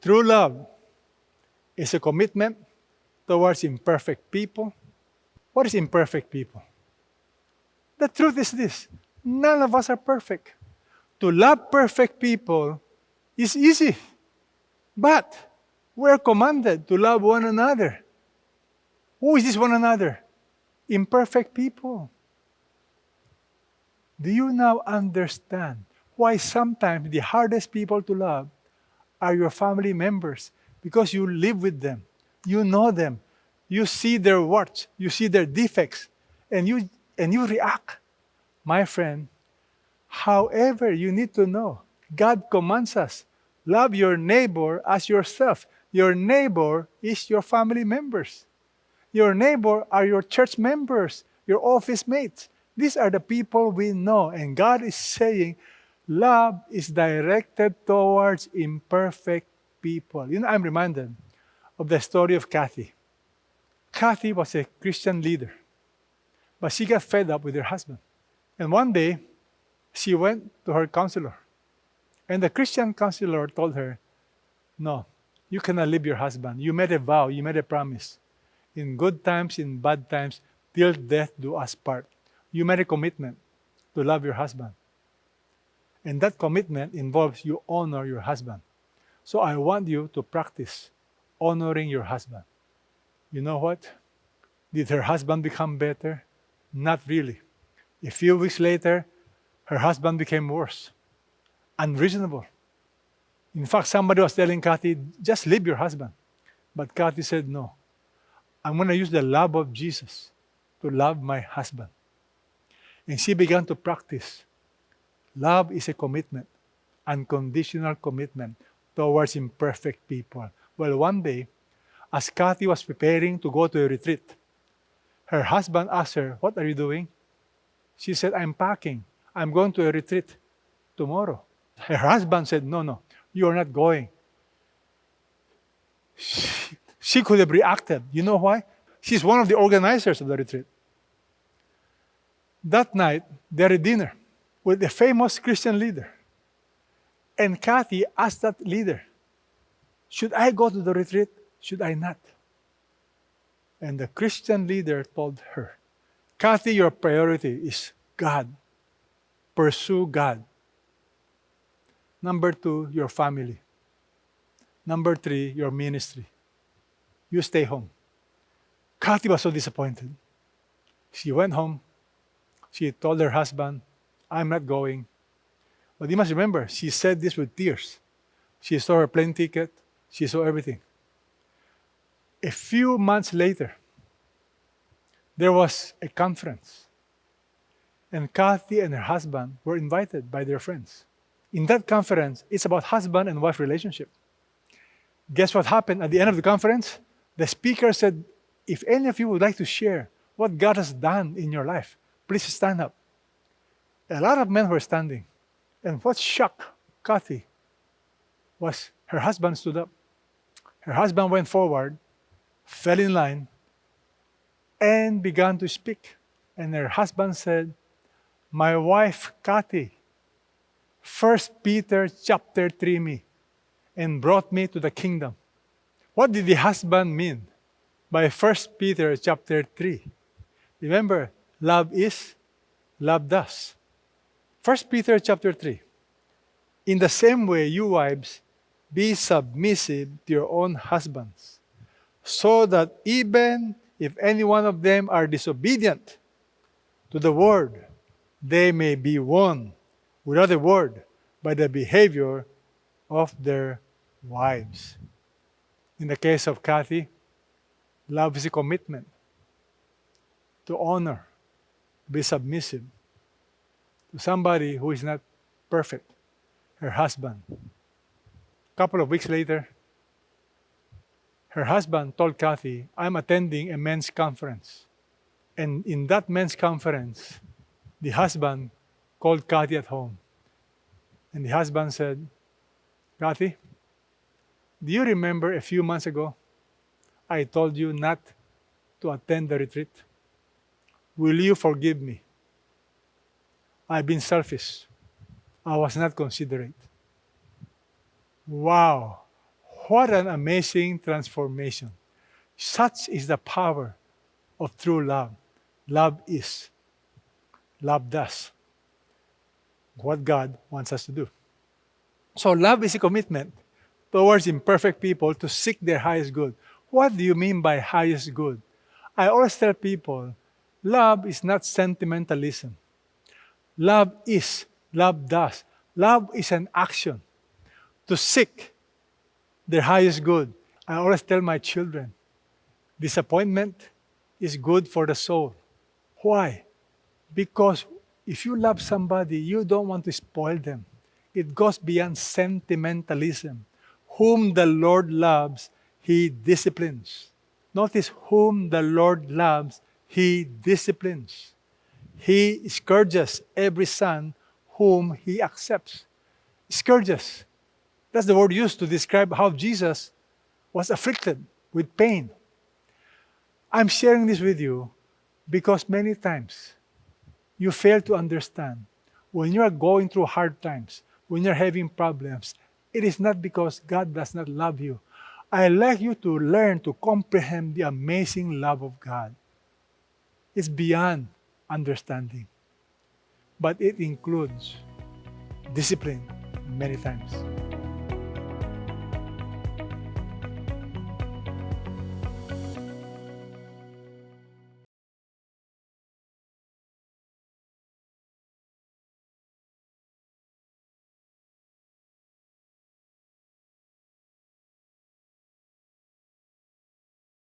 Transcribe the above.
True love is a commitment towards imperfect people. What is imperfect people? The truth is this: none of us are perfect. To love perfect people is easy, but we're commanded to love one another. Who is this one another? Imperfect people. Do you now understand why sometimes the hardest people to love are your family members? Because you live with them, you know them, you see their warts, you see their defects, and you react. My friend, however, you need to know, God commands us, love your neighbor as yourself. Your neighbor is your family members. Your neighbor are your church members, your office mates. These are the people we know. And God is saying, love is directed towards imperfect people. I'm reminded of the story of Kathy. Kathy was a Christian leader, but she got fed up with her husband. And one day, she went to her counselor. And the Christian counselor told her, no, you cannot leave your husband. You made a vow, you made a promise. In good times, in bad times, till death do us part. You made a commitment to love your husband. And that commitment involves you honor your husband. So I want you to practice honoring your husband. You know what? Did her husband become better? Not really. A few weeks later, her husband became worse, unreasonable. In fact, somebody was telling Kathy, just leave your husband. But Kathy said, no, I'm going to use the love of Jesus to love my husband. And she began to practice. Love is a commitment, unconditional commitment towards imperfect people. Well, one day, as Kathy was preparing to go to a retreat, her husband asked her, what are you doing? She said, I'm packing. I'm going to a retreat tomorrow. Her husband said, no, you are not going. She could have reacted. You know why? She's one of the organizers of the retreat. That night, they had a dinner with a famous Christian leader. And Kathy asked that leader, should I go to the retreat? Should I not? And the Christian leader told her, Kathy, your priority is God. Pursue God. Number 2, your family. Number 3, your ministry. You stay home. Kathy was so disappointed. She went home. She told her husband, I'm not going. But you must remember, she said this with tears. She saw her plane ticket. She saw everything. A few months later, there was a conference. And Kathy and her husband were invited by their friends. In that conference, it's about husband and wife relationship. Guess what happened at the end of the conference? The speaker said, if any of you would like to share what God has done in your life, please stand up. A lot of men were standing. And what shocked Kathy was her husband stood up. Her husband went forward, fell in line, and began to speak. And her husband said, my wife, Kathy, 1 Peter chapter 3 me, and brought me to the kingdom. What did the husband mean by 1 Peter chapter 3? Remember, love is, love does. 1 Peter chapter 3. In the same way, you wives, be submissive to your own husbands, so that even if any one of them are disobedient to the word, they may be won, without a word, by the behavior of their wives. In the case of Kathy, love is a commitment to honor, to be submissive to somebody who is not perfect, her husband. A couple of weeks later, her husband told Kathy, I'm attending a men's conference. And in that men's conference, the husband called Kathy at home. And the husband said, Kathy, do you remember a few months ago, I told you not to attend the retreat? Will you forgive me? I've been selfish. I was not considerate. Wow. What an amazing transformation. Such is the power of true love. Love is. Love does what God wants us to do. So love is a commitment towards imperfect people to seek their highest good. What do you mean by highest good? I always tell people, love is not sentimentalism. Love is, love does. Love is an action to seek their highest good. I always tell my children, disappointment is good for the soul. Why? Because if you love somebody, you don't want to spoil them. It goes beyond sentimentalism. Whom the Lord loves, He disciplines. Notice, whom the Lord loves, He disciplines. He scourges every son whom He accepts. Scourges. That's the word used to describe how Jesus was afflicted with pain. I'm sharing this with you because many times you fail to understand when you are going through hard times, when you're having problems, it is not because God does not love you. I like you to learn to comprehend the amazing love of God. It's beyond understanding, but it includes discipline many times.